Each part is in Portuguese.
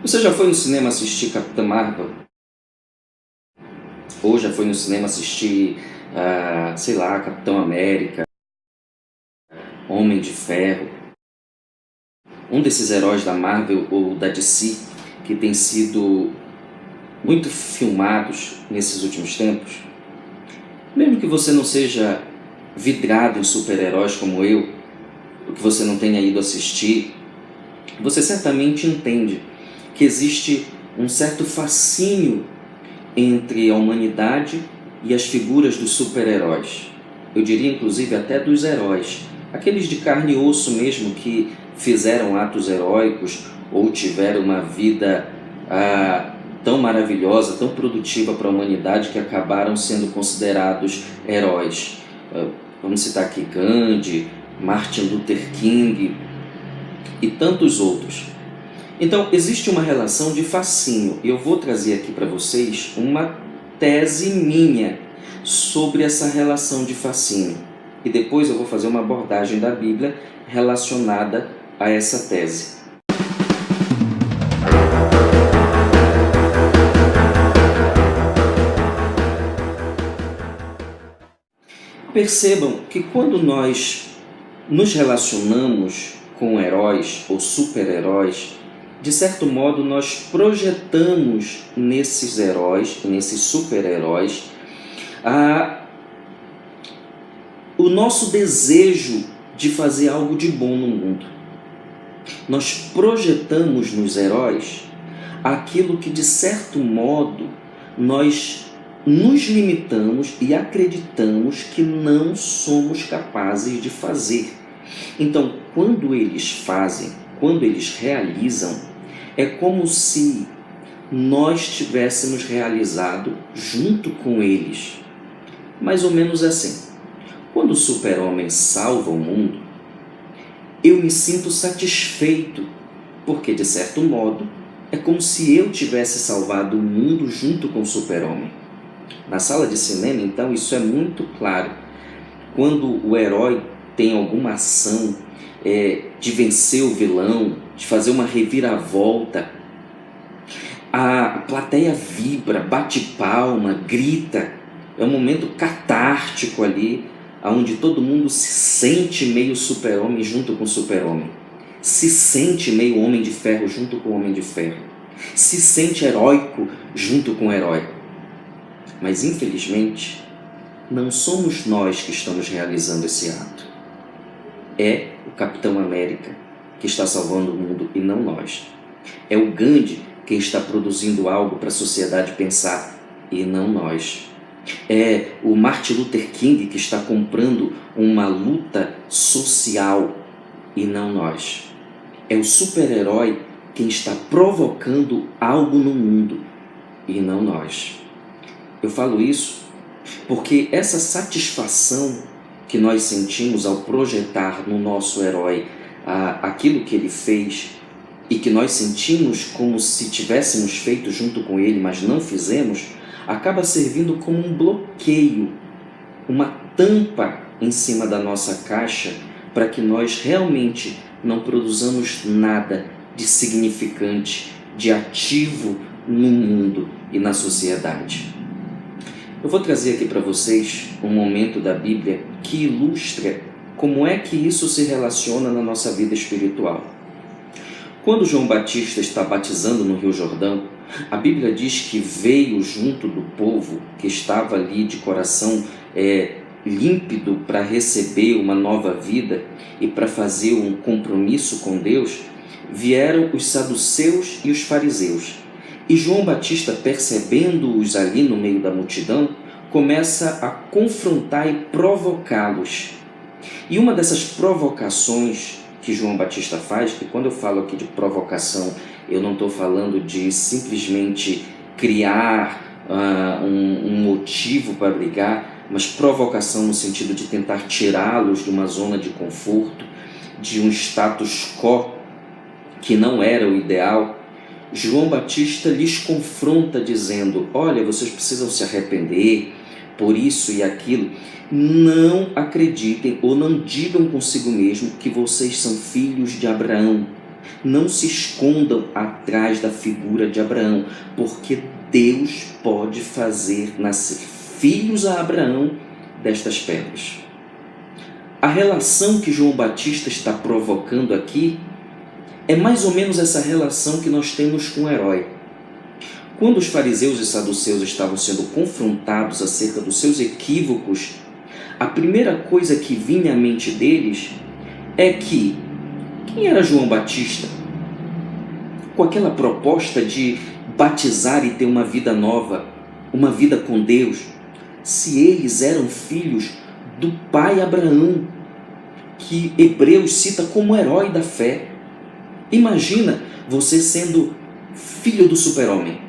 Você já foi no cinema assistir Capitã Marvel? Ou já foi no cinema assistir, sei lá, Capitão América, Homem de Ferro? Um desses heróis da Marvel ou da DC que tem sido muito filmados nesses últimos tempos? Mesmo que você não seja vidrado em super-heróis como eu, ou que você não tenha ido assistir, você certamente entende que existe um certo fascínio entre a humanidade e as figuras dos super-heróis. Eu diria inclusive até dos heróis, aqueles de carne e osso mesmo que fizeram atos heróicos ou tiveram uma vida tão maravilhosa, tão produtiva para a humanidade que acabaram sendo considerados heróis. Vamos citar aqui Gandhi, Martin Luther King e tantos outros. Então, existe uma relação de fascínio, e eu vou trazer aqui para vocês uma tese minha sobre essa relação de fascínio. E depois eu vou fazer uma abordagem da Bíblia relacionada a essa tese. Percebam que quando nós nos relacionamos com heróis ou super-heróis, de certo modo nós projetamos nesses heróis, nesses super-heróis, o nosso desejo de fazer algo de bom no mundo. Nós projetamos nos heróis aquilo que de certo modo nós nos limitamos e acreditamos que não somos capazes de fazer. Então, quando eles fazem, quando eles realizam, é como se nós tivéssemos realizado junto com eles. Mais ou menos assim. Quando o super-homem salva o mundo, eu me sinto satisfeito, porque de certo modo é como se eu tivesse salvado o mundo junto com o super-homem. Na sala de cinema, então, isso é muito claro. Quando o herói tem alguma ação de vencer o vilão, de fazer uma reviravolta, a plateia vibra, bate palma, grita. É um momento catártico ali, onde todo mundo se sente meio super-homem junto com o super-homem. Se sente meio homem de ferro junto com o homem de ferro. Se sente heróico junto com o herói. Mas, infelizmente, não somos nós que estamos realizando esse ato. É o Capitão América que está salvando o mundo e não nós. É o Gandhi quem está produzindo algo para a sociedade pensar e não nós. É o Martin Luther King que está comprando uma luta social e não nós. É o super-herói quem está provocando algo no mundo e não nós. Eu falo isso porque essa satisfação que nós sentimos ao projetar no nosso herói aquilo que ele fez e que nós sentimos como se tivéssemos feito junto com ele, mas não fizemos, acaba servindo como um bloqueio, uma tampa em cima da nossa caixa para que nós realmente não produzamos nada de significante, de ativo no mundo e na sociedade. Eu vou trazer aqui para vocês um momento da Bíblia que ilustra como é que isso se relaciona na nossa vida espiritual. Quando João Batista está batizando no Rio Jordão, a Bíblia diz que veio junto do povo que estava ali de coração límpido para receber uma nova vida e para fazer um compromisso com Deus, vieram os saduceus e os fariseus. E João Batista, percebendo-os ali no meio da multidão, começa a confrontar e provocá-los. E uma dessas provocações que João Batista faz, que quando eu falo aqui de provocação, eu não estou falando de simplesmente criar um motivo para brigar, mas provocação no sentido de tentar tirá-los de uma zona de conforto, de um status quo que não era o ideal. João Batista lhes confronta dizendo: olha, vocês precisam se arrepender por isso e aquilo. Não acreditem ou não digam consigo mesmo que vocês são filhos de Abraão. Não se escondam atrás da figura de Abraão, porque Deus pode fazer nascer filhos a Abraão destas pedras. A relação que João Batista está provocando aqui é mais ou menos essa relação que nós temos com o herói. Quando os fariseus e saduceus estavam sendo confrontados acerca dos seus equívocos, a primeira coisa que vinha à mente deles é que quem era João Batista? Com aquela proposta de batizar e ter uma vida nova, uma vida com Deus, se eles eram filhos do pai Abraão, que Hebreus cita como herói da fé. Imagina você sendo filho do super-homem.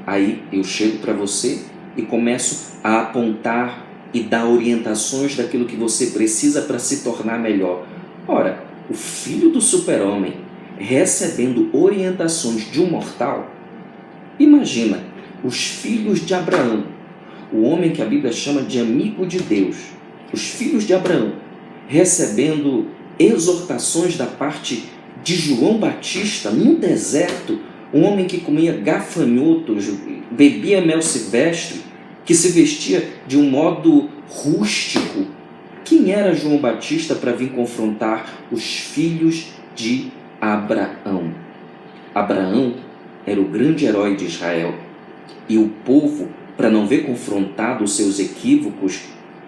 Aí eu chego para você e começo a apontar e dar orientações daquilo que você precisa para se tornar melhor. Ora, o filho do super-homem recebendo orientações de um mortal. Imagina os filhos de Abraão, o homem que a Bíblia chama de amigo de Deus, os filhos de Abraão recebendo exortações da parte de João Batista no deserto, um homem que comia gafanhotos, bebia mel silvestre, que se vestia de um modo rústico. Quem era João Batista para vir confrontar os filhos de Abraão? Abraão era o grande herói de Israel, e o povo, para não ver confrontado os seus equívocos,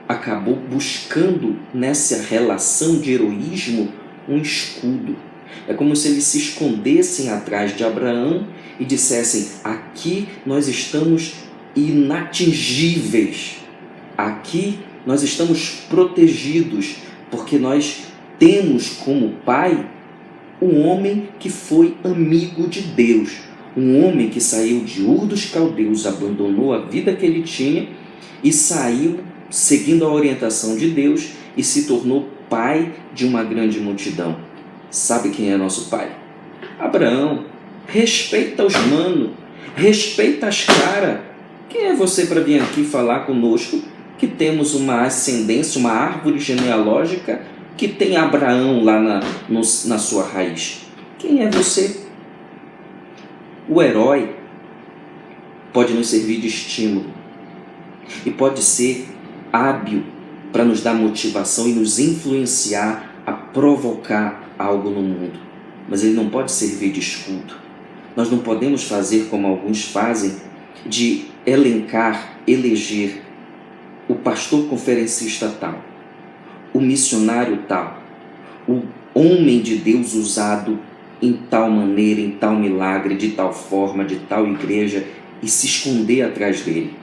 acabou buscando nessa relação de heroísmo um escudo. É como se eles se escondessem atrás de Abraão e dissessem: aqui nós estamos inatingíveis, aqui nós estamos protegidos, porque nós temos como pai um homem que foi amigo de Deus, um homem que saiu de Ur dos Caldeus, abandonou a vida que ele tinha e saiu seguindo a orientação de Deus e se tornou pai de uma grande multidão. Sabe quem é nosso pai? Abraão. Respeita os manos, respeita as caras. Quem é você para vir aqui falar conosco que temos uma ascendência, uma árvore genealógica que tem Abraão lá na sua raiz? Quem é você? O herói pode nos servir de estímulo e pode ser hábil para nos dar motivação e nos influenciar a provocar algo no mundo, mas ele não pode servir de escudo. Nós não podemos fazer como alguns fazem, de eleger o pastor conferencista tal, o missionário tal, o homem de Deus usado em tal maneira, em tal milagre, de tal forma, de tal igreja, e se esconder atrás dele,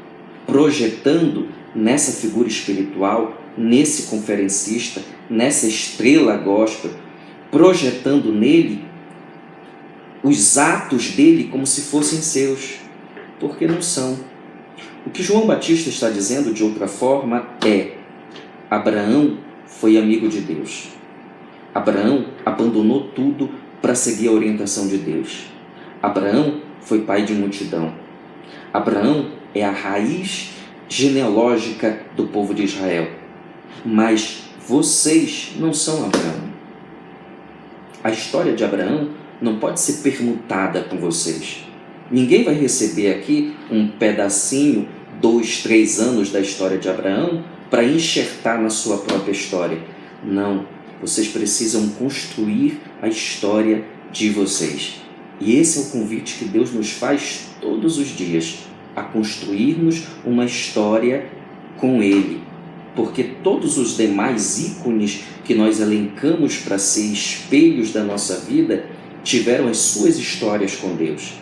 projetando nessa figura espiritual, nesse conferencista, nessa estrela gospel, projetando nele os atos dele como se fossem seus, porque não são. O que João Batista está dizendo de outra forma é: Abraão foi amigo de Deus. Abraão abandonou tudo para seguir a orientação de Deus. Abraão foi pai de multidão. Abraão é a raiz genealógica do povo de Israel. Mas vocês não são Abraão. A história de Abraão não pode ser permutada com vocês. Ninguém vai receber aqui um pedacinho, 2, 3 anos da história de Abraão para enxertar na sua própria história. Não, vocês precisam construir a história de vocês. E esse é o convite que Deus nos faz todos os dias, a construirmos uma história com Ele. Porque todos os demais ícones que nós elencamos para ser espelhos da nossa vida tiveram as suas histórias com Deus.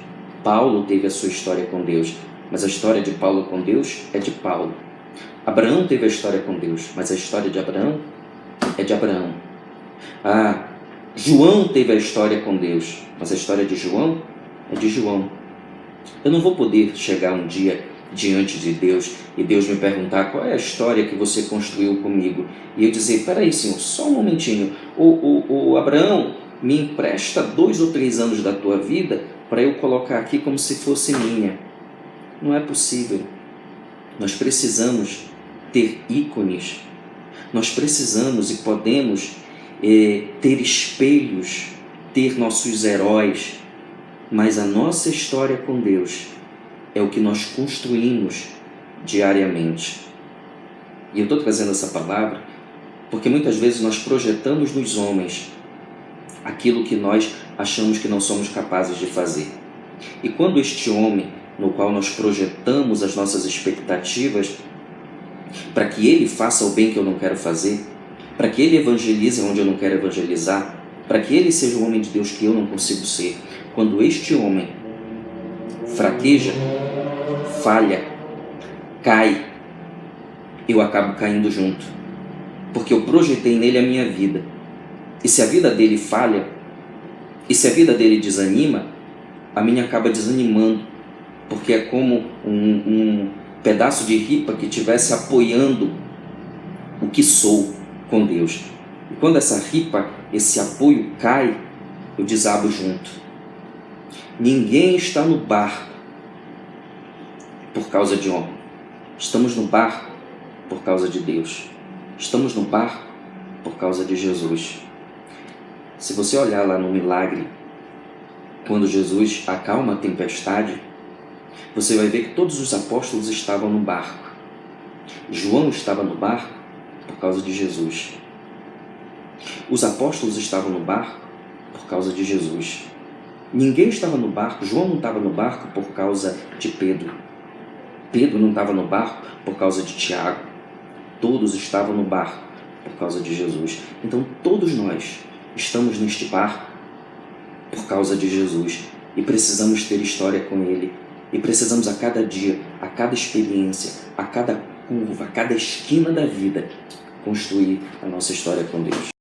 Paulo teve a sua história com Deus, mas a história de Paulo com Deus é de Paulo. Abraão teve a história com Deus, mas a história de Abraão é de Abraão. João teve a história com Deus, mas a história de João é de João. Eu não vou poder chegar um dia diante de Deus e Deus me perguntar qual é a história que você construiu comigo, e eu dizer: peraí, Senhor, só um momentinho, o Abraão, me empresta 2 ou 3 anos da tua vida para eu colocar aqui como se fosse minha. Não é possível. Nós precisamos ter ícones, nós precisamos e podemos ter espelhos, ter nossos heróis, mas a nossa história com Deus é o que nós construímos diariamente. E eu estou trazendo essa palavra porque muitas vezes nós projetamos nos homens aquilo que nós achamos que não somos capazes de fazer. E quando este homem, no qual nós projetamos as nossas expectativas, para que ele faça o bem que eu não quero fazer, para que ele evangelize onde eu não quero evangelizar, para que ele seja o homem de Deus que eu não consigo ser, quando este homem fraqueja, falha, cai, eu acabo caindo junto, porque eu projetei nele a minha vida. E se a vida dele falha, e se a vida dele desanima, a minha acaba desanimando, porque é como um pedaço de ripa que estivesse apoiando o que sou com Deus. E quando essa ripa, esse apoio cai, eu desabo junto. Ninguém está no barco por causa de homem. Estamos no barco por causa de Deus. Estamos no barco por causa de Jesus. Se você olhar lá no milagre, quando Jesus acalma a tempestade, você vai ver que todos os apóstolos estavam no barco. João estava no barco por causa de Jesus. Os apóstolos estavam no barco por causa de Jesus. Ninguém estava no barco, João não estava no barco por causa de Pedro. Pedro não estava no barco por causa de Tiago. Todos estavam no barco por causa de Jesus. Então todos nós estamos neste barco por causa de Jesus e precisamos ter história com Ele. E precisamos a cada dia, a cada experiência, a cada curva, a cada esquina da vida, construir a nossa história com Deus.